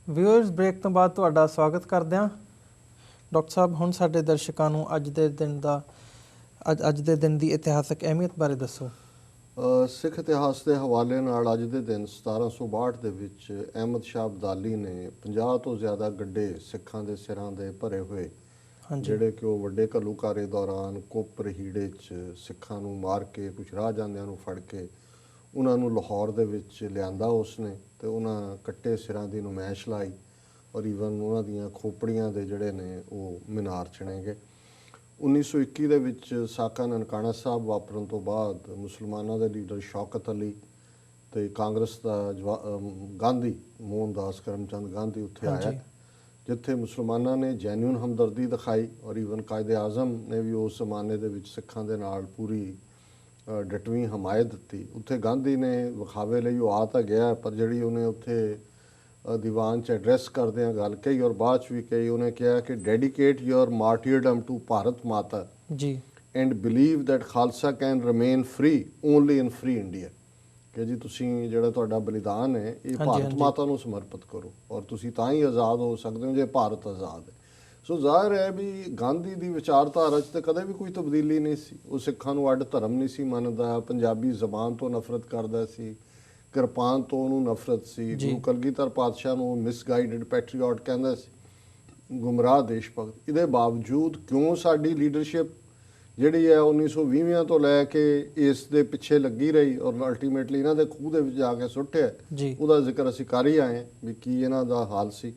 Viewers break ਤੋਂ ਬਾਅਦ ਤੁਹਾਡਾ ਸਵਾਗਤ ਕਰਦੇ ਹਾਂ। ਡਾਕਟਰ ਸਾਹਿਬ, ਹੁਣ ਸਾਡੇ ਦਰਸ਼ਕਾਂ ਨੂੰ ਅੱਜ ਦੇ ਦਿਨ ਦੀ ਇਤਿਹਾਸਕ ਅਹਿਮੀਅਤ ਬਾਰੇ ਦੱਸੋ। ਸਿੱਖ ਇਤਿਹਾਸ ਦੇ ਹਵਾਲੇ ਨਾਲ ਅੱਜ ਦੇ ਦਿਨ 1762 ਦੇ ਵਿੱਚ ਅਹਿਮਦ ਸ਼ਾਹ ਅਬਦਾਲੀ ਨੇ 50 ਤੋਂ ਜ਼ਿਆਦਾ ਗੱਡੇ ਸਿੱਖਾਂ ਦੇ ਸਿਰਾਂ ਦੇ ਭਰੇ ਹੋਏ, ਜਿਹੜੇ ਕਿ ਉਹ ਵੱਡੇ ਘੱਲੂਘਾਰੇ ਦੌਰਾਨ ਕੋਪਰ ਹੀੜੇ 'ਚ ਸਿੱਖਾਂ ਨੂੰ ਮਾਰ ਕੇ, ਕੁਛ ਰਾਹ ਜਾਂਦਿਆਂ ਨੂੰ ਫੜ ਕੇ ਉਹਨਾਂ ਨੂੰ ਲਾਹੌਰ ਦੇ ਵਿੱਚ ਲਿਆਂਦਾ ਉਸਨੇ, ਅਤੇ ਉਹਨਾਂ ਕੱਟੇ ਸਿਰਾਂ ਦੀ ਨੁਮਾਇਸ਼ ਲਾਈ ਔਰ ਈਵਨ ਉਹਨਾਂ ਦੀਆਂ ਖੋਪੜੀਆਂ ਦੇ ਜਿਹੜੇ ਨੇ ਉਹ ਮੀਨਾਰ ਚਿਣੇ ਗਏ। 1921 ਦੇ ਵਿੱਚ ਸਾਕਾ ਨਨਕਾਣਾ ਸਾਹਿਬ ਵਾਪਰਨ ਤੋਂ ਬਾਅਦ ਮੁਸਲਮਾਨਾਂ ਦੇ ਲੀਡਰ ਸ਼ੌਕਤ ਅਲੀ ਅਤੇ ਕਾਂਗਰਸ ਦਾ ਗਾਂਧੀ ਮੋਹਨਦਾਸ ਕਰਮਚੰਦ ਗਾਂਧੀ ਉੱਥੇ ਆਇਆ, ਜਿੱਥੇ ਮੁਸਲਮਾਨਾਂ ਨੇ ਜੈਨੂਅਨ ਹਮਦਰਦੀ ਦਿਖਾਈ ਔਰ ਈਵਨ ਕਾਇਦੇ ਆਜ਼ਮ ਨੇ ਵੀ ਉਸ ਜ਼ਮਾਨੇ ਦੇ ਵਿੱਚ ਸਿੱਖਾਂ ਦੇ ਨਾਲ ਪੂਰੀ ਡਟਵੀਂ ਹਮਾਇਤ ਦਿੱਤੀ। ਉੱਥੇ ਗਾਂਧੀ ਨੇ ਵਿਖਾਵੇ ਲਈ ਉਹ ਆ ਤਾਂ ਗਿਆ, ਪਰ ਜਿਹੜੀ ਉਹਨੇ ਉੱਥੇ ਦੀਵਾਨ 'ਚ ਐਡਰੈਸ ਕਰਦਿਆਂ ਗੱਲ ਕਹੀ ਔਰ ਬਾਅਦ 'ਚ ਵੀ ਕਹੀ, ਉਹਨੇ ਕਿਹਾ ਕਿ ਡੈਡੀਕੇਟ ਯੋਰ ਮਾਰਟੀਅਰਡਮ ਟੂ ਭਾਰਤ ਮਾਤਾ ਜੀ and believe that Khalsa can remain free only in free India, ਕਿ ਜੀ ਤੁਸੀਂ ਜਿਹੜਾ ਤੁਹਾਡਾ ਬਲੀਦਾਨ ਹੈ ਇਹ ਭਾਰਤ ਮਾਤਾ ਨੂੰ ਸਮਰਪਿਤ ਕਰੋ ਔਰ ਤੁਸੀਂ ਤਾਂ ਹੀ ਆਜ਼ਾਦ ਹੋ ਸਕਦੇ ਹੋ ਜੇ ਭਾਰਤ ਆਜ਼ਾਦ ਹੈ। ਸੋ ਜ਼ਾਹਿਰ ਹੈ ਵੀ ਗਾਂਧੀ ਦੀ ਵਿਚਾਰਧਾਰਾ 'ਚ ਤਾਂ ਕਦੇ ਵੀ ਕੋਈ ਤਬਦੀਲੀ ਨਹੀਂ ਸੀ। ਉਹ ਸਿੱਖਾਂ ਨੂੰ ਅੱਡ ਧਰਮ ਨਹੀਂ ਸੀ ਮੰਨਦਾ, ਪੰਜਾਬੀ ਜ਼ਬਾਨ ਤੋਂ ਨਫ਼ਰਤ ਕਰਦਾ ਸੀ, ਕਿਰਪਾਨ ਤੋਂ ਉਹਨੂੰ ਨਫ਼ਰਤ ਸੀ, ਗੁਰੂ ਕਲਗੀਧਰ ਪਾਤਸ਼ਾਹ ਨੂੰ ਮਿਸਗਾਈਡਡ ਪੈਟਰੀਓਟ ਕਹਿੰਦਾ ਸੀ, ਗੁੰਮਰਾਹ ਦੇਸ਼ ਭਗਤ। ਇਹਦੇ ਬਾਵਜੂਦ ਕਿਉਂ ਸਾਡੀ ਲੀਡਰਸ਼ਿਪ ਜਿਹੜੀ ਹੈ 1920 ਤੋਂ ਲੈ ਕੇ ਇਸ ਦੇ ਪਿੱਛੇ ਲੱਗੀ ਰਹੀ ਔਰ ਅਲਟੀਮੇਟਲੀ ਇਹਨਾਂ ਦੇ ਖੂਹ ਦੇ ਵਿੱਚ ਜਾ ਕੇ ਸੁੱਟਿਆ, ਉਹਦਾ ਜ਼ਿਕਰ ਅਸੀਂ ਕਰ ਹੀ ਆਏ ਵੀ ਕੀ ਇਹਨਾਂ ਦਾ ਹਾਲ ਸੀ।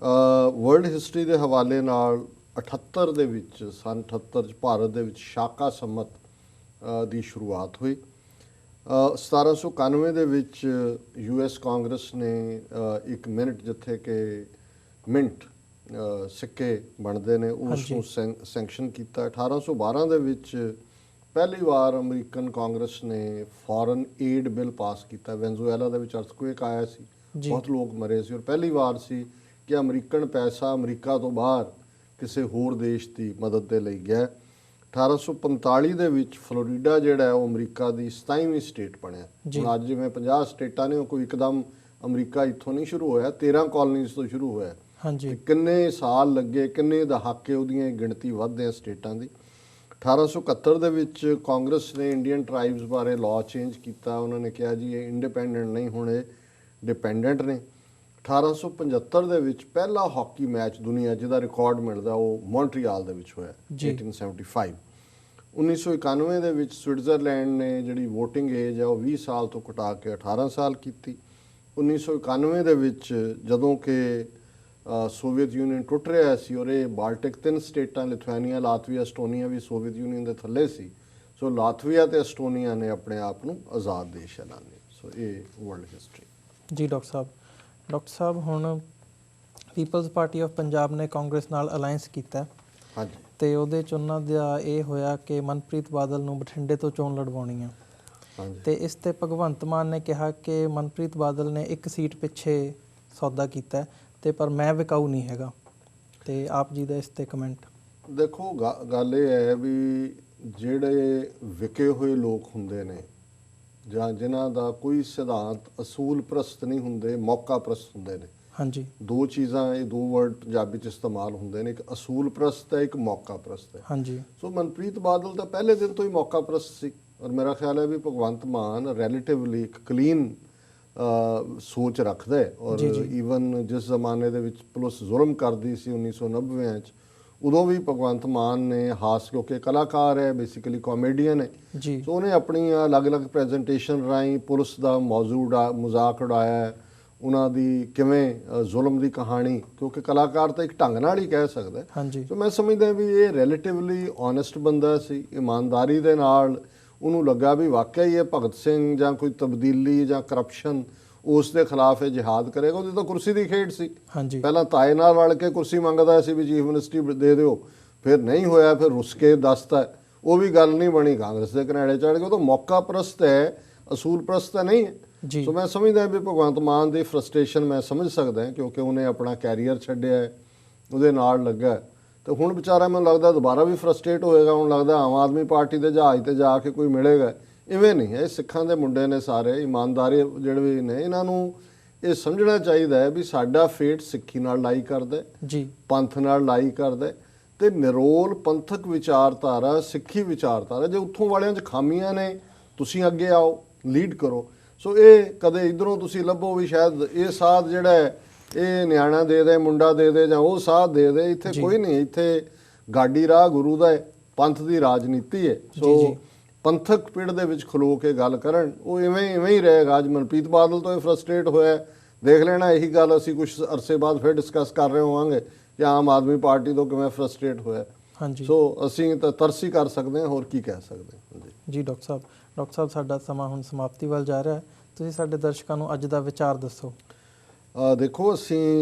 ਵਰਲਡ ਹਿਸਟਰੀ ਦੇ ਹਵਾਲੇ ਨਾਲ 78 ਦੇ ਵਿੱਚ ਸੰਨ 78 'ਚ ਭਾਰਤ ਦੇ ਵਿੱਚ ਸ਼ਾਕਾ ਸੰਮਤ ਦੀ ਸ਼ੁਰੂਆਤ ਹੋਈ। 1791 ਦੇ ਵਿੱਚ US ਕਾਂਗਰਸ ਨੇ ਇੱਕ ਮਿੰਟ, ਜਿੱਥੇ ਕਿ ਮਿੰਟ ਸਿੱਕੇ ਬਣਦੇ ਨੇ, ਉਸ ਨੂੰ ਸੈਂਕਸ਼ਨ ਕੀਤਾ। 1812 ਦੇ ਵਿੱਚ ਪਹਿਲੀ ਵਾਰ ਅਮਰੀਕਨ ਕਾਂਗਰਸ ਨੇ ਫੋਰਨ ਏਡ ਬਿੱਲ ਪਾਸ ਕੀਤਾ। ਵੈਨਜ਼ੂਏਲਾ ਦੇ ਵਿੱਚ ਅਰਥਕੁਏਕ ਆਇਆ ਸੀ, ਬਹੁਤ ਲੋਕ ਮਰੇ ਸੀ ਔਰ ਪਹਿਲੀ ਵਾਰ ਸੀ ਕਿ ਅਮਰੀਕਨ ਪੈਸਾ ਅਮਰੀਕਾ ਤੋਂ ਬਾਹਰ ਕਿਸੇ ਹੋਰ ਦੇਸ਼ ਦੀ ਮਦਦ ਦੇ ਲਈ ਗਿਆ। 1845 ਦੇ ਵਿੱਚ ਫਲੋਰੀਡਾ ਜਿਹੜਾ ਉਹ ਅਮਰੀਕਾ ਦੀ 27ਵੀਂ ਸਟੇਟ ਬਣਿਆ। ਹੁਣ ਅੱਜ ਜਿਵੇਂ 50 ਸਟੇਟਾਂ ਨੇ, ਉਹ ਕੋਈ ਇੱਕਦਮ ਅਮਰੀਕਾ ਇੱਥੋਂ ਨਹੀਂ ਸ਼ੁਰੂ ਹੋਇਆ, 13 ਕਾਲੋਨੀਜ਼ ਤੋਂ ਸ਼ੁਰੂ ਹੋਇਆ। ਕਿੰਨੇ ਸਾਲ ਲੱਗੇ, ਕਿੰਨੇ ਦਹਾਕੇ ਉਹਦੀਆਂ ਗਿਣਤੀ ਵੱਧਦੇ ਸਟੇਟਾਂ ਦੀ। 1871 ਦੇ ਵਿੱਚ ਕਾਂਗਰਸ ਨੇ ਇੰਡੀਅਨ ਟਰਾਈਬਸ ਬਾਰੇ ਲਾਅ ਚੇਂਜ ਕੀਤਾ। ਉਹਨਾਂ ਨੇ ਕਿਹਾ ਜੀ ਇਹ ਇੰਡੀਪੈਂਡੈਂਟ ਨਹੀਂ ਹੋਣੇ, ਡਿਪੈਂਡੈਂਟ ਨੇ। 1875 ਦੇ ਵਿੱਚ ਪਹਿਲਾ ਹਾਕੀ ਮੈਚ ਦੁਨੀਆ ਜਿਹਦਾ ਰਿਕਾਰਡ ਮਿਲਦਾ ਉਹ ਮੌਂਟਰੀਆਲ ਦੇ ਵਿੱਚ ਹੋਇਆ, 1875। 1991 ਦੇ ਵਿੱਚ ਸਵਿਟਜ਼ਰਲੈਂਡ ਨੇ ਜਿਹੜੀ ਵੋਟਿੰਗ ਏਜ ਹੈ ਉਹ 20 ਸਾਲ ਤੋਂ ਘਟਾ ਕੇ 18 ਸਾਲ ਕੀਤੀ। 1991 ਦੇ ਵਿੱਚ ਜਦੋਂ ਕਿ ਸੋਵੀਅਤ ਯੂਨੀਅਨ ਟੁੱਟ ਰਿਹਾ ਸੀ ਔਰ ਇਹ ਬਾਲਟਿਕ 3 ਸਟੇਟਾਂ ਲਿਥੁਆਨੀਆ, ਲਾਤਵੀਆ, ਐਸਟੋਨੀਆ ਵੀ ਸੋਵੀਅਤ ਯੂਨੀਅਨ ਦੇ ਥੱਲੇ ਸੀ, ਸੋ ਲਾਤਵੀਆ ਤੇ ਐਸਟੋਨੀਆ ਨੇ ਆਪਣੇ ਆਪ ਨੂੰ ਆਜ਼ਾਦ ਦੇਸ਼ ਐਲਾਨੇ। ਸੋ ਇਹ ਵਰਲਡ ਹਿਸਟਰੀ। ਜੀ ਡਾਕਟਰ ਸਾਹਿਬ, ਹੁਣ ਪੀਪਲਜ਼ ਪਾਰਟੀ ਆਫ ਪੰਜਾਬ ਨੇ ਕਾਂਗਰਸ ਨਾਲ ਅਲਾਇੰਸ ਕੀਤਾ ਅਤੇ ਉਹਦੇ 'ਚ ਉਹਨਾਂ ਦਾ ਇਹ ਹੋਇਆ ਕਿ ਮਨਪ੍ਰੀਤ ਬਾਦਲ ਨੂੰ ਬਠਿੰਡੇ ਤੋਂ ਚੋਣ ਲੜਵਾਉਣੀ ਆ, ਅਤੇ ਇਸ 'ਤੇ ਭਗਵੰਤ ਮਾਨ ਨੇ ਕਿਹਾ ਕਿ ਮਨਪ੍ਰੀਤ ਬਾਦਲ ਨੇ ਇੱਕ ਸੀਟ ਪਿੱਛੇ ਸੌਦਾ ਕੀਤਾ ਅਤੇ ਪਰ ਮੈਂ ਵਿਕਾਊ ਨਹੀਂ ਹੈਗਾ, ਅਤੇ ਆਪ ਜੀ ਦਾ ਇਸ 'ਤੇ ਕਮੈਂਟ। ਦੇਖੋ, ਗੱਲ ਇਹ ਹੈ ਵੀ ਜਿਹੜੇ ਵਿਕੇ ਹੋਏ ਲੋਕ ਹੁੰਦੇ ਨੇ ਜਾਂ ਜਿਨ੍ਹਾਂ ਦਾ ਕੋਈ ਸਿਧਾਂਤ ਅਸੂਲ ਪ੍ਰਸਤ ਨਹੀਂ ਹੁੰਦੇ, ਮੌਕਾ ਪ੍ਰਸਤ ਹੁੰਦੇ ਨੇ। ਦੋ ਚੀਜ਼ਾਂ, ਇਹ ਦੋ ਵਰਡ ਪੰਜਾਬੀ 'ਚ ਇਸਤੇਮਾਲ ਹੁੰਦੇ ਨੇ, ਇੱਕ ਅਸੂਲ ਪ੍ਰਸਤ ਹੈ, ਇੱਕ ਮੌਕਾ ਪ੍ਰਸਤ ਹੈ। ਸੋ ਮਨਪ੍ਰੀਤ ਬਾਦਲ ਤਾਂ ਪਹਿਲੇ ਦਿਨ ਤੋਂ ਹੀ ਮੌਕਾ ਪ੍ਰਸਤ ਸੀ ਔਰ ਮੇਰਾ ਖਿਆਲ ਹੈ ਵੀ ਭਗਵੰਤ ਮਾਨ ਰੈਲੇਟਿਵਲੀ ਇੱਕ ਕਲੀਨ ਸੋਚ ਰੱਖਦਾ ਹੈ ਔਰ ਈਵਨ ਜਿਸ ਜ਼ਮਾਨੇ ਦੇ ਵਿੱਚ ਪੁਲਿਸ ਜ਼ੁਲਮ ਕਰਦੀ ਸੀ 1990 'ਚ, ਉਦੋਂ ਵੀ ਭਗਵੰਤ ਮਾਨ ਨੇ ਕਿਉਂਕਿ ਕਲਾਕਾਰ ਹੈ, ਬੇਸਿਕਲੀ ਕਾਮੇਡੀਅਨ ਹੈ, ਸੋ ਉਹਨੇ ਆਪਣੀਆਂ ਅਲੱਗ-ਅਲੱਗ ਪ੍ਰੈਜੈਂਟੇਸ਼ਨ ਰਾਹੀਂ ਪੁਲਿਸ ਦਾ ਮਜ਼ਾਕ ਉਡਾਇਆ, ਉਹਨਾਂ ਦੀ ਕਿਵੇਂ ਜ਼ੁਲਮ ਦੀ ਕਹਾਣੀ, ਕਿਉਂਕਿ ਕਲਾਕਾਰ ਤਾਂ ਇੱਕ ਢੰਗ ਨਾਲ ਹੀ ਕਹਿ ਸਕਦਾ। ਸੋ ਮੈਂ ਸਮਝਦਾ ਵੀ ਇਹ ਰੈਲੇਟਿਵਲੀ ਓਨੈਸਟ ਬੰਦਾ ਸੀ, ਇਮਾਨਦਾਰੀ ਦੇ ਨਾਲ ਉਹਨੂੰ ਲੱਗਾ ਵੀ ਵਾਕਿਆ ਹੀ ਇਹ ਭਗਤ ਸਿੰਘ ਜਾਂ ਕੋਈ ਤਬਦੀਲੀ ਜਾਂ ਕਰਪਸ਼ਨ ਉਸ ਦੇ ਖਿਲਾਫ ਇਹ ਜਿਹਾਦ ਕਰੇਗਾ। ਉਹਦੀ ਤਾਂ ਕੁਰਸੀ ਦੀ ਖੇਡ ਸੀ, ਪਹਿਲਾਂ ਤਾਏ ਨਾਲ ਰਲ ਕੇ ਕੁਰਸੀ ਮੰਗਦਾ ਸੀ ਵੀ ਚੀਫ ਮਿਨਿਸਟਰੀ ਦੇ ਦਿਓ, ਫਿਰ ਨਹੀਂ ਹੋਇਆ, ਫਿਰ ਰੁੱਸ ਕੇ ਦੱਸਤਾ, ਉਹ ਵੀ ਗੱਲ ਨਹੀਂ ਬਣੀ, ਕਾਂਗਰਸ ਦੇ ਘਨੈੜੇ ਚੜ੍ਹ ਗਏ। ਉਹ ਤਾਂ ਮੌਕਾ ਪ੍ਰਸਤ ਹੈ, ਅਸੂਲ ਪ੍ਰਸਤ ਤਾਂ ਨਹੀਂ ਹੈ। ਸੋ ਮੈਂ ਸਮਝਦਾ ਵੀ ਭਗਵੰਤ ਮਾਨ ਦੀ ਫਰਸਟ੍ਰੇਸ਼ਨ ਮੈਂ ਸਮਝ ਸਕਦਾ, ਕਿਉਂਕਿ ਉਹਨੇ ਆਪਣਾ ਕੈਰੀਅਰ ਛੱਡਿਆ, ਉਹਦੇ ਨਾਲ ਲੱਗਾ, ਤੇ ਹੁਣ ਵਿਚਾਰਾ ਮੈਨੂੰ ਲੱਗਦਾ ਦੁਬਾਰਾ ਵੀ ਫਰਸਟ੍ਰੇਟ ਹੋਏਗਾ। ਹੁਣ ਲੱਗਦਾ ਆਮ ਆਦਮੀ ਪਾਰਟੀ ਦੇ ਜਹਾਜ਼ 'ਤੇ ਜਾ ਕੇ ਕੋਈ ਮਿਲੇਗਾ, ਇਵੇਂ ਨਹੀਂ ਹੈ। ਇਹ ਸਿੱਖਾਂ ਦੇ ਮੁੰਡੇ ਨੇ ਸਾਰੇ, ਇਮਾਨਦਾਰੀ ਜਿਹੜੇ ਵੀ ਨੇ, ਇਹਨਾਂ ਨੂੰ ਇਹ ਸਮਝਣਾ ਚਾਹੀਦਾ ਹੈ ਵੀ ਸਾਡਾ ਫੇਟ ਸਿੱਖੀ ਨਾਲ ਲਾਈ ਕਰਦਾ ਹੈ, ਜੀ ਪੰਥ ਨਾਲ ਲਾਈ ਕਰਦਾ ਹੈ, ਤੇ ਨਿਰੋਲ ਪੰਥਕ ਵਿਚਾਰਧਾਰਾ, ਸਿੱਖੀ ਵਿਚਾਰਧਾਰਾ, ਜੇ ਉੱਥੋਂ ਵਾਲਿਆਂ 'ਚ ਖਾਮੀਆਂ ਨੇ ਤੁਸੀਂ ਅੱਗੇ ਆਓ, ਲੀਡ ਕਰੋ। ਸੋ ਇਹ ਕਦੇ ਇਧਰੋਂ ਤੁਸੀਂ ਲੱਭੋ ਵੀ ਸ਼ਾਇਦ ਇਹ ਸਾਧ ਜਿਹੜਾ ਹੈ ਇਹ ਨਿਆਣਾ ਦੇ ਦੇ, ਮੁੰਡਾ ਦੇ ਦੇ, ਜਾਂ ਉਹ ਸਾਧ ਦੇ ਦੇ, ਇੱਥੇ ਕੋਈ ਨਹੀਂ। ਇੱਥੇ ਗਾਡੀ ਰਾਹ ਗੁਰੂ ਦਾ ਹੈ, ਪੰਥ ਦੀ ਰਾਜਨੀਤੀ ਹੈ। ਸੋ ਪੰਥਕ ਪਿੜ ਦੇ ਵਿੱਚ ਖਲੋ ਕੇ ਗੱਲ ਕਰਨ, ਉਹ ਇਵੇਂ ਹੀ ਰਹੇਗਾ। ਅੱਜ ਮਨਪ੍ਰੀਤ ਬਾਦਲ ਤੋਂ ਇਹ ਫਰਸਟ੍ਰੇਟ ਹੋਇਆ, ਦੇਖ ਲੈਣਾ ਇਹੀ ਗੱਲ ਅਸੀਂ ਕੁਝ ਅਰਸੇ ਬਾਅਦ ਫਿਰ ਡਿਸਕਸ ਕਰ ਰਹੇ ਹੋਵਾਂਗੇ ਕਿ ਆਮ ਆਦਮੀ ਪਾਰਟੀ ਤੋਂ ਕਿਵੇਂ ਫਰਸਟ੍ਰੇਟ ਹੋਇਆ। ਹਾਂਜੀ, ਸੋ ਅਸੀਂ ਤਾਂ ਤਰਸੀ ਕਰ ਸਕਦੇ ਹਾਂ, ਹੋਰ ਕੀ ਕਹਿ ਸਕਦੇ ਹਾਂ। ਜੀ ਡਾਕਟਰ ਸਾਹਿਬ ਸਾਡਾ ਸਮਾਂ ਹੁਣ ਸਮਾਪਤੀ ਵੱਲ ਜਾ ਰਿਹਾ ਹੈ। ਤੁਸੀਂ ਸਾਡੇ ਦਰਸ਼ਕਾਂ ਨੂੰ ਅੱਜ ਦਾ ਵਿਚਾਰ ਦੱਸੋ। ਦੇਖੋ,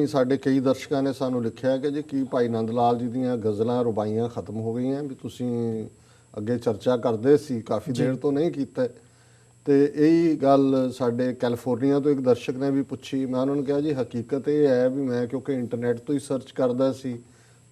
ਸਾਡੇ ਕਈ ਦਰਸ਼ਕਾਂ ਨੇ ਸਾਨੂੰ ਲਿਖਿਆ ਕਿ ਜੀ ਕੀ ਭਾਈ ਨੰਦ ਲਾਲ ਜੀ ਦੀਆਂ ਗਜ਼ਲਾਂ, ਰੁਬਾਈਆਂ ਖਤਮ ਹੋ ਗਈਆਂ, ਵੀ ਤੁਸੀਂ ਅੱਗੇ ਚਰਚਾ ਕਰਦੇ ਸੀ, ਕਾਫੀ ਦੇਰ ਤੋਂ ਨਹੀਂ ਕੀਤਾ। ਤੇ ਇਹੀ ਗੱਲ ਸਾਡੇ ਕੈਲੀਫੋਰਨੀਆ ਤੋਂ ਇੱਕ ਦਰਸ਼ਕ ਨੇ ਵੀ ਪੁੱਛੀ। ਮੈਂ ਉਹਨਾਂ ਨੂੰ ਕਿਹਾ ਜੀ ਹਕੀਕਤ ਇਹ ਹੈ ਵੀ ਮੈਂ ਕਿਉਂਕਿ ਇੰਟਰਨੈਟ ਤੋਂ ਹੀ ਸਰਚ ਕਰਦਾ ਸੀ,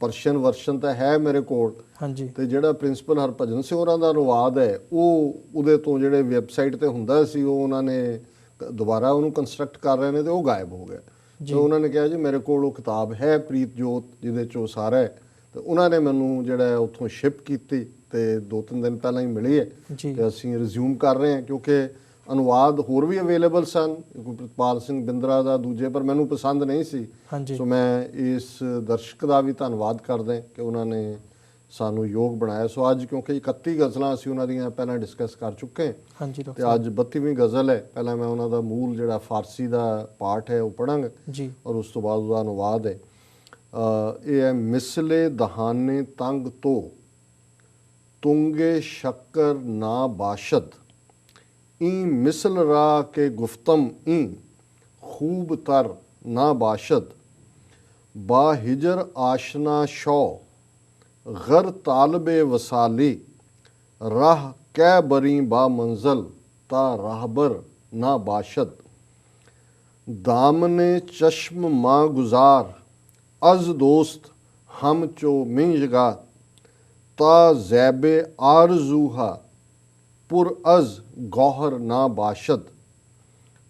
ਪਰਸ਼ੀਅਨ ਵਰਸ਼ਨ ਤਾਂ ਹੈ ਮੇਰੇ ਕੋਲ, ਹਾਂਜੀ, ਤੇ ਜਿਹੜਾ ਪ੍ਰਿੰਸੀਪਲ ਹਰਭਜਨ ਸਿੰਘ ਹੋਰਾਂ ਦਾ ਅਨੁਵਾਦ ਹੈ ਉਹਦੇ ਤੋਂ ਜਿਹੜੇ ਵੈਬਸਾਈਟ ਤੇ ਹੁੰਦਾ ਸੀ ਉਹ ਉਹਨਾਂ ਨੇ ਦੁਬਾਰਾ ਉਹਨੂੰ ਕੰਸਟਰਕਟ ਕਰ ਰਹੇ ਨੇ ਤੇ ਉਹ ਗਾਇਬ ਹੋ ਗਿਆ। ਤੇ ਉਹਨਾਂ ਨੇ ਕਿਹਾ ਜੀ ਮੇਰੇ ਕੋਲ ਉਹ ਕਿਤਾਬ ਹੈ ਪ੍ਰੀਤ ਜੋਤ, ਜਿਹਦੇ 'ਚ ਉਹ ਸਾਰਾ ਹੈ, ਤੇ ਉਹਨਾਂ ਨੇ ਮੈਨੂੰ ਜਿਹੜਾ ਉੱਥੋਂ ਸ਼ਿਪ ਕੀਤੀ ਤੇ 2-3 ਦਿਨ ਪਹਿਲਾਂ ਹੀ ਮਿਲੀ ਹੈ ਤੇ ਅਸੀਂ ਰਿਜ਼ਿਊਮ ਕਰ ਰਹੇ ਹਾਂ, ਕਿਉਂਕਿ ਅਨੁਵਾਦ ਹੋਰ ਵੀ ਅਵੇਲੇਬਲ ਸਨ, ਪ੍ਰਿਤਪਾਲ ਸਿੰਘ ਬਿੰਦਰਾ ਦਾ, ਦੂਜੇ, ਪਰ ਮੈਨੂੰ ਪਸੰਦ ਨਹੀਂ ਸੀ। ਸੋ ਮੈਂ ਇਸ ਦਰਸ਼ਕ ਦਾ ਵੀ ਧੰਨਵਾਦ ਕਰਦਾ ਕਿ ਉਹਨਾਂ ਨੇ ਸਾਨੂੰ ਯੋਗ ਬਣਾਇਆ। ਸੋ ਅੱਜ ਕਿਉਂਕਿ 31 ਗਜ਼ਲਾਂ ਅਸੀਂ ਉਹਨਾਂ ਦੀਆਂ ਪਹਿਲਾਂ ਡਿਸਕਸ ਕਰ ਚੁੱਕੇ ਹਾਂ, ਤੇ ਅੱਜ 32ਵੀਂ ਗਜ਼ਲ ਹੈ। ਪਹਿਲਾਂ ਮੈਂ ਉਹਨਾਂ ਦਾ ਮੂਲ ਜਿਹੜਾ ਫਾਰਸੀ ਦਾ ਪਾਠ ਹੈ ਉਹ ਪੜਾਂਗਾ ਔਰ ਉਸ ਤੋਂ ਬਾਅਦ ਉਹਦਾ ਅਨੁਵਾਦ ਹੈ। ਇਹ ਹੈ ਮਿਸਲੇ ਦਹਾਨੇ ਤੰਗ ਤੋਂ ਤੁੰਗੇ ਸ਼ੱਕਰ ਨਾ ਬਾਸ਼ਦ, ई मिसल रा के गुफ्तम ई खूब तर ना बाशद, बा हिजर आशना शौ गर तालबे वसाली, राह कै बरी बा मंजल ता राहबर ना बाशद, दामने चश्म माँ गुजार अज दोस्त हम चो मिंजगा, ता ज़ैबे आरज़ूहा पुर अज गौहर ना बाशद,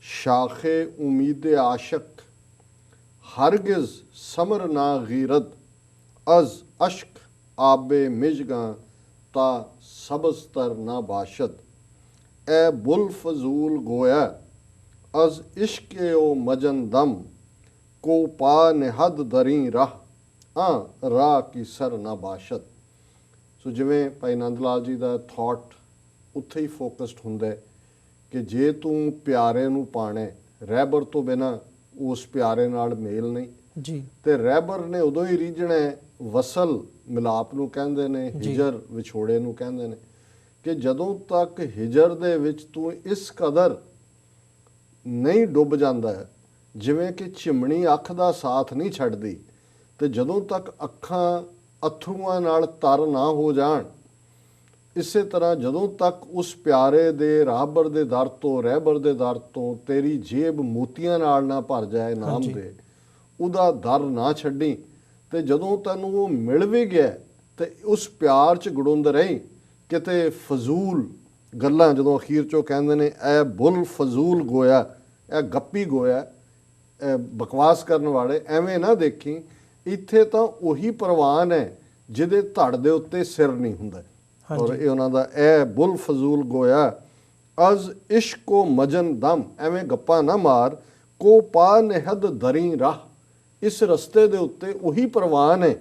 शाखे उम्मीद आशक हरगिज समर ना गीरद, अज अश्क आबे मिजगा ता सबस्तर ना बाशद, ए बुल फजूल गोया अज इश्क ओ मजन दम, को पा निहद दरी राह आ राह की सर ना बाशद। सो जिवें भाई नंद लाल जी का थॉट ਉੱਥੇ ਹੀ ਫੋਕਸਡ ਹੁੰਦਾ ਕਿ ਜੇ ਤੂੰ ਪਿਆਰੇ ਨੂੰ ਪਾਣਾ, ਰਹਿਬਰ ਤੋਂ ਬਿਨਾਂ ਉਸ ਪਿਆਰੇ ਨਾਲ ਮੇਲ ਨਹੀਂ ਜੀ, ਤੇ ਰਹਿਬਰ ਨੇ ਉਦੋਂ ਹੀ ਰੀਝਣਾ, ਵਸਲ ਮਿਲਾਪ ਨੂੰ ਕਹਿੰਦੇ ਨੇ, ਹਿਜਰ ਵਿਛੋੜੇ ਨੂੰ ਕਹਿੰਦੇ ਨੇ, ਕਿ ਜਦੋਂ ਤੱਕ ਹਿਜਰ ਦੇ ਵਿੱਚ ਤੂੰ ਇਸ ਕਦਰ ਨਹੀਂ ਡੁੱਬ ਜਾਂਦਾ, ਜਿਵੇਂ ਕਿ ਚਿਮਣੀ ਅੱਖ ਦਾ ਸਾਥ ਨਹੀਂ ਛੱਡਦੀ, ਤੇ ਜਦੋਂ ਤੱਕ ਅੱਖਾਂ ਅਥਰੂਆਂ ਨਾਲ ਤਰ ਨਾ ਹੋ ਜਾਣ, ਇਸੇ ਤਰ੍ਹਾਂ ਜਦੋਂ ਤੱਕ ਉਸ ਪਿਆਰੇ ਦੇ ਰਾਹਬਰ ਦੇ ਦਰ ਤੋਂ, ਰਹਿਬਰ ਦੇ ਦਰ ਤੋਂ ਤੇਰੀ ਜੇਬ ਮੋਤੀਆਂ ਨਾਲ ਨਾ ਭਰ ਜਾਏ ਨਾਮ ਦੇ, ਉਹਦਾ ਦਰ ਨਾ ਛੱਡੀ। ਤੇ ਜਦੋਂ ਤੈਨੂੰ ਉਹ ਮਿਲ ਵੀ ਗਿਆ ਤੇ ਉਸ ਪਿਆਰ 'ਚ ਗੜੁੰਦ ਰਹੀ, ਕਿਤੇ ਫਜ਼ੂਲ ਗੱਲਾਂ, ਜਦੋਂ ਅਖੀਰ 'ਚੋਂ ਕਹਿੰਦੇ ਨੇ ਐ ਬੁੱਲ ਫਜ਼ੂਲ ਗੋਇਆ, ਇਹ ਗੱਪੀ ਗੋਇਆ, ਬਕਵਾਸ ਕਰਨ ਵਾਲੇ, ਐਵੇਂ ਨਾ ਦੇਖੀ। ਇੱਥੇ ਤਾਂ ਉਹੀ ਪ੍ਰਵਾਨ ਹੈ ਜਿਹਦੇ ਧੜ ਦੇ ਉੱਤੇ ਸਿਰ ਨਹੀਂ ਹੁੰਦਾ। ਔਰ ਇਹ ਉਹਨਾਂ ਦਾ ਇਹ ਬੁੱਲ ਫਜ਼ੂਲ ਗੋਇਆ ਅਜ਼ ਇਸ਼ਕੋ ਮਜਨ ਦਮ, ਐਵੇਂ ਗੱਪਾਂ ਨਾ ਮਾਰ, ਕੋ ਪਾ ਨਿਹਦ ਦਰੀ ਰਾਹ, ਇਸ ਰਸਤੇ ਦੇ ਉੱਤੇ ਉਹੀ ਪ੍ਰਵਾਨ ਹੈ,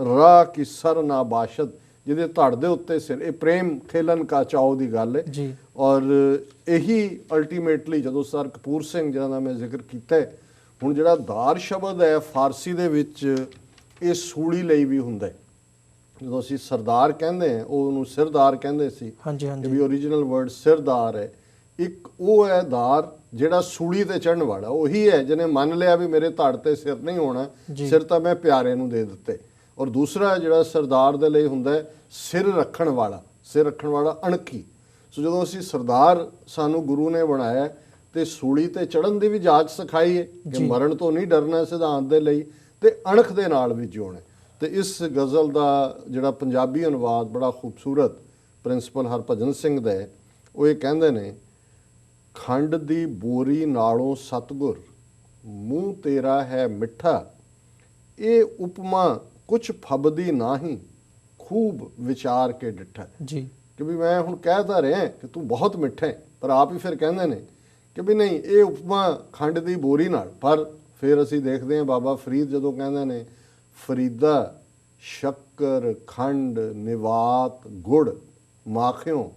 ਰਾਹ ਕੀ ਸਰ ਨਾ ਬਾਸ਼ਦ, ਜਿਹਦੇ ਧੜ ਦੇ ਉੱਤੇ ਸਿਰ। ਇਹ ਪ੍ਰੇਮ ਖੇਲਨ ਕਾ ਚਾਓ ਦੀ ਗੱਲ ਹੈ ਜੀ। ਔਰ ਇਹੀ ਅਲਟੀਮੇਟਲੀ ਜਦੋਂ ਸਰ ਕਪੂਰ ਸਿੰਘ ਜਿਹਨਾਂ ਦਾ ਮੈਂ ਜ਼ਿਕਰ ਕੀਤਾ, ਹੁਣ ਜਿਹੜਾ ਦਾਰ ਸ਼ਬਦ ਹੈ ਫਾਰਸੀ ਦੇ ਵਿੱਚ ਇਹ ਸੂਲੀ ਲਈ ਵੀ ਹੁੰਦਾ ਹੈ। ਜਦੋਂ ਅਸੀਂ ਸਰਦਾਰ ਕਹਿੰਦੇ ਹਾਂ, ਉਹਨੂੰ ਸਿਰਦਾਰ ਕਹਿੰਦੇ ਸੀ, ਵੀ ਓਰੀਜਨਲ ਵਰਡ ਸਿਰਦਾਰ ਹੈ। ਇੱਕ ਉਹ ਹੈ ਦਾਰ ਜਿਹੜਾ ਸੂਲੀ ਤੇ ਚੜ੍ਹਨ ਵਾਲਾ, ਉਹੀ ਹੈ ਜਿਹਨੇ ਮੰਨ ਲਿਆ ਵੀ ਮੇਰੇ ਧੜ ਤੇ ਸਿਰ ਨਹੀਂ ਹੋਣਾ, ਸਿਰ ਤਾਂ ਮੈਂ ਪਿਆਰੇ ਨੂੰ ਦੇ ਦਿੱਤੇ। ਔਰ ਦੂਸਰਾ ਜਿਹੜਾ ਸਰਦਾਰ ਦੇ ਲਈ ਹੁੰਦਾ ਹੈ ਸਿਰ ਰੱਖਣ ਵਾਲਾ, ਸਿਰ ਰੱਖਣ ਵਾਲਾ ਅਣਖੀ। ਸੋ ਜਦੋਂ ਅਸੀਂ ਸਰਦਾਰ ਸਾਨੂੰ ਗੁਰੂ ਨੇ ਬਣਾਇਆ ਤੇ ਸੂਲੀ ਤੇ ਚੜ੍ਹਨ ਦੀ ਵੀ ਜਾਚ ਸਿਖਾਈ ਹੈ ਕਿ ਮਰਨ ਤੋਂ ਨਹੀਂ ਡਰਨਾ ਸਿਧਾਂਤ ਦੇ ਲਈ, ਤੇ ਅਣਖ ਦੇ ਨਾਲ ਵੀ ਜਿਉਣਾ। ਤੇ ਇਸ ਗਜ਼ਲ ਦਾ ਜਿਹੜਾ ਪੰਜਾਬੀ ਅਨੁਵਾਦ ਬੜਾ ਖੂਬਸੂਰਤ ਪ੍ਰਿੰਸੀਪਲ ਹਰਭਜਨ ਸਿੰਘ ਦਾ ਹੈ। ਉਹ ਇਹ ਕਹਿੰਦੇ ਨੇ, ਖੰਡ ਦੀ ਬੋਰੀ ਨਾਲੋਂ ਸਤਗੁਰ, ਮੂੰਹ ਤੇਰਾ ਹੈ ਮਿੱਠਾ, ਇਹ ਉਪਮਾ ਕੁਛ ਫਬਦੀ ਨਾਹੀਂ, ਖੂਬ ਵਿਚਾਰ ਕੇ ਡਿੱਠਾ। ਜੀ ਕਿ ਵੀ ਮੈਂ ਹੁਣ ਕਹਿ ਤਾਂ ਰਿਹਾ ਕਿ ਤੂੰ ਬਹੁਤ ਮਿੱਠਾ ਹੈ, ਪਰ ਆਪ ਹੀ ਫਿਰ ਕਹਿੰਦੇ ਨੇ ਕਿ ਵੀ ਨਹੀਂ, ਇਹ ਉਪਮਾ ਖੰਡ ਦੀ ਬੋਰੀ ਨਾਲ। ਪਰ ਫਿਰ ਅਸੀਂ ਦੇਖਦੇ ਹਾਂ ਬਾਬਾ ਫਰੀਦ ਜਦੋਂ ਕਹਿੰਦੇ ਨੇ, ਫਰੀਦਾ ਸ਼ੱਕਰ ਖੰਡ ਨਿਵਾਤ ਗੁੜ ਮਾਖਿਓ,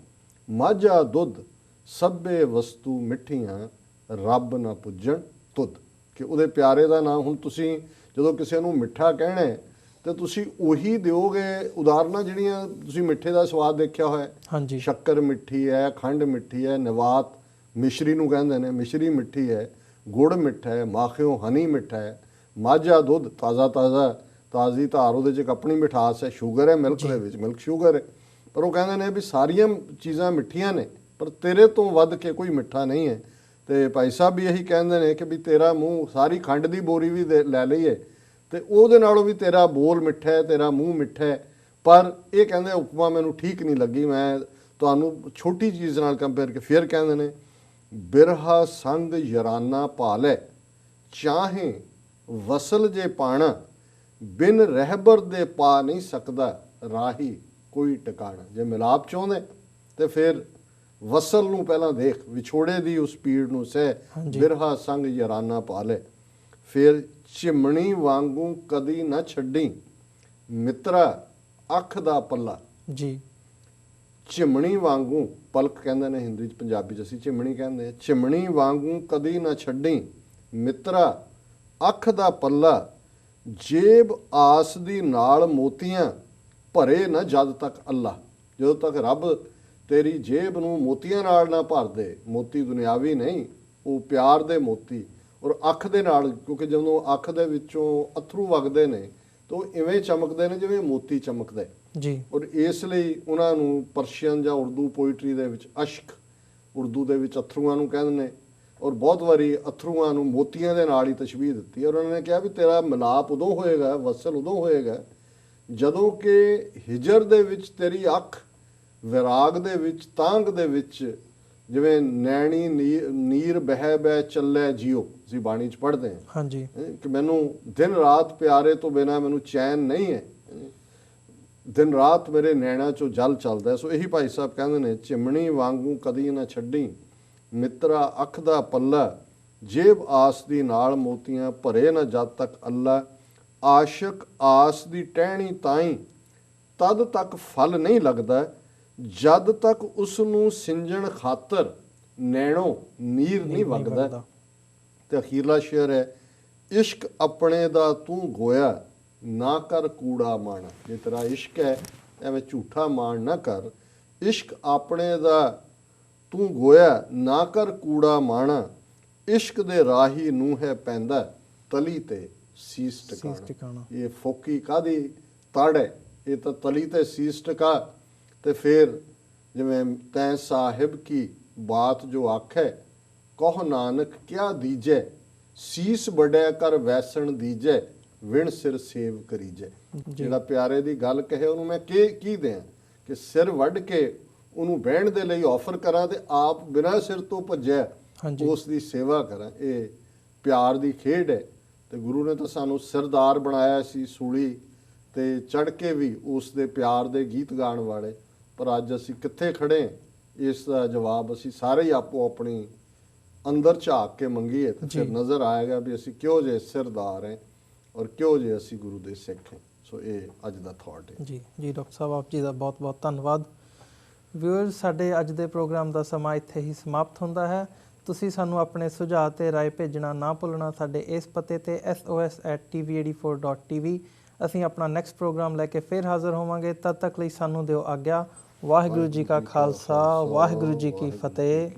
ਮਾਝਾ ਦੁੱਧ ਸਭੇ ਵਸਤੂ ਮਿੱਠੀਆਂ, ਰੱਬ ਨਾ ਪੁੱਜਣ ਤੁਧ। ਕਿ ਉਹਦੇ ਪਿਆਰੇ ਦਾ ਨਾਮ ਹੁਣ ਤੁਸੀਂ ਜਦੋਂ ਕਿਸੇ ਨੂੰ ਮਿੱਠਾ ਕਹਿਣਾ ਹੈ ਤੇ ਤੁਸੀਂ ਉਹੀ ਦਿਓਗੇ ਉਦਾਹਰਨਾਂ ਜਿਹੜੀਆਂ ਤੁਸੀਂ ਮਿੱਠੇ ਦਾ ਸਵਾਦ ਦੇਖਿਆ ਹੋਇਆ। ਹਾਂਜੀ, ਸ਼ੱਕਰ ਮਿੱਠੀ ਹੈ, ਖੰਡ ਮਿੱਠੀ ਹੈ, ਨਿਵਾਤ ਮਿਸ਼ਰੀ ਨੂੰ ਕਹਿੰਦੇ ਨੇ, ਮਿਸ਼ਰੀ ਮਿੱਠੀ ਹੈ, ਗੁੜ ਮਿੱਠਾ ਹੈ, ਮਾਖਿਓ ਹਨੀ ਮਿੱਠਾ ਹੈ, ਮਾਝਾ ਦੁੱਧ ਤਾਜ਼ੀ ਧਾਰ, ਉਹਦੇ 'ਚ ਇੱਕ ਆਪਣੀ ਮਿਠਾਸ ਹੈ, ਸ਼ੂਗਰ ਹੈ ਮਿਲਕ ਦੇ ਵਿੱਚ, ਮਿਲਕ ਸ਼ੂਗਰ ਹੈ। ਪਰ ਉਹ ਕਹਿੰਦੇ ਨੇ ਵੀ ਸਾਰੀਆਂ ਚੀਜ਼ਾਂ ਮਿੱਠੀਆਂ ਨੇ, ਪਰ ਤੇਰੇ ਤੋਂ ਵੱਧ ਕੇ ਕੋਈ ਮਿੱਠਾ ਨਹੀਂ ਹੈ। ਤੇ ਭਾਈ ਸਾਹਿਬ ਵੀ ਇਹੀ ਕਹਿੰਦੇ ਨੇ ਕਿ ਵੀ ਤੇਰਾ ਮੂੰਹ, ਸਾਰੀ ਖੰਡ ਦੀ ਬੋਰੀ ਵੀ ਲੈ ਲਈਏ ਤੇ ਉਹਦੇ ਨਾਲੋਂ ਵੀ ਤੇਰਾ ਬੋਲ ਮਿੱਠਾ ਹੈ, ਤੇਰਾ ਮੂੰਹ ਮਿੱਠਾ ਹੈ। ਪਰ ਇਹ ਕਹਿੰਦੇ ਉਪਮਾ ਮੈਨੂੰ ਠੀਕ ਨਹੀਂ ਲੱਗੀ, ਮੈਂ ਤੁਹਾਨੂੰ ਛੋਟੀ ਚੀਜ਼ ਨਾਲ ਕੰਪੇਅਰ ਕੇ ਫਿਰ ਕਹਿੰਦੇ ਨੇ, ਬਿਰਹਾ ਸੰਗ ਯਰਾਨਾ ਭਾਲੈ, ਚਾਹੇ ਵਸਲ ਜੇ ਪਾਣਾ, ਬਿਨ ਰਹਿਬਰ ਦੇ ਪਾ ਨਹੀਂ ਸਕਦਾ, ਰਾਹੀ ਕੋਈ ਟਿਕਾਣਾ। ਜੇ ਮਿਲਾਪ ਚਾਹੁੰਦੇ ਤੇ ਫਿਰ ਵਸਲ ਨੂੰ ਪਹਿਲਾਂ ਦੇਖ, ਵਿਛੋੜੇ ਦੀ ਉਸ ਪੀੜ ਨੂੰ ਸਹਿ, ਬਿਰਹਾ ਸੰਗ ਯਰਾਨਾ ਭਾਲੈ। ਫਿਰ ਚਿਮਣੀ ਵਾਂਗੂ ਕਦੀ ਨਾ ਛੱਡੀ, ਮਿੱਤਰਾ ਅੱਖ ਦਾ ਪੱਲਾ। ਜੀ ਚਿਮਣੀ ਵਾਂਗੂ, ਪਲਕ ਕਹਿੰਦੇ ਨੇ ਹਿੰਦੀ 'ਚ, ਪੰਜਾਬੀ 'ਚ ਅਸੀਂ ਚਿਮਣੀ ਕਹਿੰਦੇ। ਚਿਮਣੀ ਵਾਂਗੂ ਕਦੀ ਨਾ ਛੱਡੀ, ਮਿੱਤਰਾ ਅੱਖ ਦਾ ਪੱਲਾ, ਜੇਬ ਆਸ ਦੀ ਨਾਲ ਮੋਤੀਆਂ, ਭਰੇ ਨਾ ਜਦ ਤੱਕ ਅੱਲਾ। ਜਦੋਂ ਤੱਕ ਰੱਬ ਤੇਰੀ ਜੇਬ ਨੂੰ ਮੋਤੀਆਂ ਨਾਲ ਨਾ ਭਰ ਦੇ, ਮੋਤੀ ਦੁਨਿਆਵੀ ਨਹੀਂ, ਉਹ ਪਿਆਰ ਦੇ ਮੋਤੀ, ਔਰ ਅੱਖ ਦੇ ਨਾਲ, ਕਿਉਂਕਿ ਜਦੋਂ ਅੱਖ ਦੇ ਵਿੱਚੋਂ ਅਥਰੂ ਵਗਦੇ ਨੇ ਤਾਂ ਉਹ ਇਵੇਂ ਚਮਕਦੇ ਨੇ ਜਿਵੇਂ ਮੋਤੀ ਚਮਕਦੇ ਜੀ। ਔਰ ਇਸ ਲਈ ਉਹਨਾਂ ਨੂੰ ਪਰਸ਼ੀਅਨ ਜਾਂ ਉਰਦੂ ਪੋਇਟਰੀ ਦੇ ਵਿੱਚ ਅਸ਼ਕ, ਉਰਦੂ ਦੇ ਵਿੱਚ ਅਥਰੂਆਂ ਨੂੰ ਕਹਿੰਦੇ ਨੇ, ਔਰ ਬਹੁਤ ਵਾਰੀ ਅਥਰੂਆਂ ਨੂੰ ਮੋਤੀਆਂ ਦੇ ਨਾਲ ਹੀ ਤਸ਼ਬੀਹ ਦਿੱਤੀ। ਔਰ ਉਹਨਾਂ ਨੇ ਕਿਹਾ ਵੀ ਤੇਰਾ ਮਿਲਾਪ ਉਦੋਂ ਹੋਏਗਾ, ਵਸਲ ਉਦੋਂ ਹੋਏਗਾ ਜਦੋਂ ਕਿ ਹਿਜਰ ਦੇ ਵਿੱਚ ਤੇਰੀ ਅੱਖ, ਵਿਰਾਗ ਦੇ ਵਿੱਚ, ਤਾਂਗ ਦੇ ਵਿੱਚ, ਜਿਵੇਂ ਨੈਣੀ ਨੀਰ ਬਹਿ ਬਹਿ ਚੱਲੇ ਜਿਉ, ਅਸੀਂ ਬਾਣੀ 'ਚ ਪੜ੍ਹਦੇ ਹਾਂ। ਹਾਂਜੀ, ਕਿ ਮੈਨੂੰ ਦਿਨ ਰਾਤ ਪਿਆਰੇ ਤੋਂ ਬਿਨਾਂ ਮੈਨੂੰ ਚੈਨ ਨਹੀਂ ਹੈ, ਦਿਨ ਰਾਤ ਮੇਰੇ ਨੈਣਾ 'ਚੋਂ ਜਲ ਚੱਲਦਾ। ਸੋ ਇਹੀ ਭਾਈ ਸਾਹਿਬ ਕਹਿੰਦੇ ਨੇ, ਚਿਮਣੀ ਵਾਂਗੂ ਕਦੀ ਨਾ ਛੱਡੀ, ਮਿੱਤਰਾ ਅੱਖ ਦਾ ਪੱਲਾ, ਜੇਬ ਆਸ ਦੀ ਨਾਲ ਮੋਤੀਆਂ, ਭਰੇ ਨਾ ਜਦ ਤੱਕ ਅੱਲਾ। ਆਸ਼ਕ ਆਸ ਦੀ ਟਹਿਣੀ ਤਾਈਂ, ਤਦ ਤੱਕ ਫਲ ਨਹੀਂ ਲੱਗਦਾ, ਜਦ ਤੱਕ ਉਸ ਨੂੰ ਸਿੰਜਣ ਖਾਤਰ ਨੈਣੋਂ ਨੀਰ ਨਹੀਂ ਵਗਦਾ। ਤੇ ਅਖੀਰਲਾ ਸ਼ੇਰ ਹੈ, ਇਸ਼ਕ ਆਪਣੇ ਦਾ ਤੂੰ ਗੋਇਆ, ਨਾ ਕਰ ਕੂੜਾ ਮਾਣਾ। ਜੇ ਤੇਰਾ ਇਸ਼ਕ ਹੈ ਐਵੇਂ ਝੂਠਾ ਮਾਣ ਨਾ ਕਰ, ਇਸ਼ਕ ਆਪਣੇ ਦਾ ਤੂੰ ਗੋਇਆ, ਨਾ ਕਰ ਕੂੜਾ ਮਾਣਾ। ਇਸ਼ਕ ਦੇ ਰਾਹੀ ਨੂੰ ਹੈ ਪੈਂਦਾ, ਤਲੀ ਤੇ ਸੀਸ ਟਿਕਾਣਾ। ਇਹ ਫੋਕੀ ਕਾਦੀ ਤੜ ਹੈ, ਇਹ ਤਾਂ ਤਲੀ ਤੇ ਸੀਸ ਟਿਕਾ। ਤੇ ਫਿਰ ਜਿਵੇਂ ਤੈਂ ਸਾਹਿਬ ਕੀ ਬਾਤ ਜੋ ਆਖੈ, ਕਹ ਨਾਨਕ ਕਿਆ ਦੀਜੈ, ਸੀਸ ਵਡਿਆ ਕਰ ਵੈਸਣ ਦੀਜੈ, ਵਿਣ ਸਿਰ ਸੇਵ ਕਰੀਜੈ। ਜਿਹੜਾ ਪਿਆਰੇ ਦੀ ਗੱਲ ਕਹੇ ਉਹਨੂੰ ਮੈਂ ਕੀ ਦਿਆਂ, ਕਿ ਸਿਰ ਵੱਢ ਕੇ ਉਹਨੂੰ ਬਹਿਣ ਦੇ ਲਈ ਆਫਰ ਕਰਾਂ ਤੇ ਆਪ ਬਿਨਾਂ ਸਿਰ ਤੋਂ ਭੱਜਿਆ ਉਸ ਦੀ ਸੇਵਾ ਕਰਾਂ। ਇਹ ਪਿਆਰ ਦੀ ਖੇਡ ਹੈ। ਤੇ ਗੁਰੂ ਨੇ ਤਾਂ ਸਾਨੂੰ ਸਿਰਦਾਰ ਬਣਾਇਆ ਸੀ, ਸੂਲੀ ਤੇ ਚੜ੍ਹ ਕੇ ਵੀ ਉਸ ਦੇ ਪਿਆਰ ਦੇ ਗੀਤ ਗਾਉਣ ਵਾਲੇ। ਪਰ ਅੱਜ ਅਸੀਂ ਕਿੱਥੇ ਖੜੇ, ਇਸ ਦਾ ਜਵਾਬ ਅਸੀਂ ਸਾਰੇ ਹੀ ਆਪੋ ਆਪਣੀ ਅੰਦਰ ਝਾਕ ਕੇ ਮੰਗੀਏ ਤਾਂ ਫਿਰ ਨਜ਼ਰ ਆਏਗਾ ਵੀ ਅਸੀਂ ਕਿਉਂ ਜੇ ਸਿਰਦਾਰ ਹੈ ਔਰ ਕਿਉਂ ਜੇ ਅਸੀਂ ਗੁਰੂ ਦੇ ਸਿੱਖ ਹਾਂ। ਸੋ ਇਹ ਅੱਜ ਦਾ ਥਾਟ ਹੈ। ਜੀ ਡਾਕਟਰ ਸਾਹਿਬ, ਆਪ ਜੀ ਦਾ ਬਹੁਤ ਬਹੁਤ ਧੰਨਵਾਦ। ਵਿਊਅਰਸ, ਸਾਡੇ ਅੱਜ ਦੇ ਪ੍ਰੋਗਰਾਮ ਦਾ ਸਮਾਂ ਇੱਥੇ ਹੀ ਸਮਾਪਤ ਹੁੰਦਾ ਹੈ। ਤੁਸੀਂ ਸਾਨੂੰ ਆਪਣੇ ਸੁਝਾਅ ਤੇ ਰਾਏ ਭੇਜਣਾ ਨਾ ਭੁੱਲਣਾ ਸਾਡੇ ਇਸ ਪਤੇ ਤੇ sos@tv84.tv। ਅਸੀਂ ਆਪਣਾ ਨੈਕਸਟ ਪ੍ਰੋਗਰਾਮ ਲੈ ਕੇ ਫਿਰ ਹਾਜ਼ਰ ਹੋਵਾਂਗੇ। ਤਦ ਤੱਕ ਲਈ ਸਾਨੂੰ ਦਿਓ ਆਗਿਆ। ਵਾਹਿਗੁਰੂ ਜੀ ਕਾ ਖਾਲਸਾ, ਵਾਹਿਗੁਰੂ ਜੀ ਕੀ ਫਤਿਹ।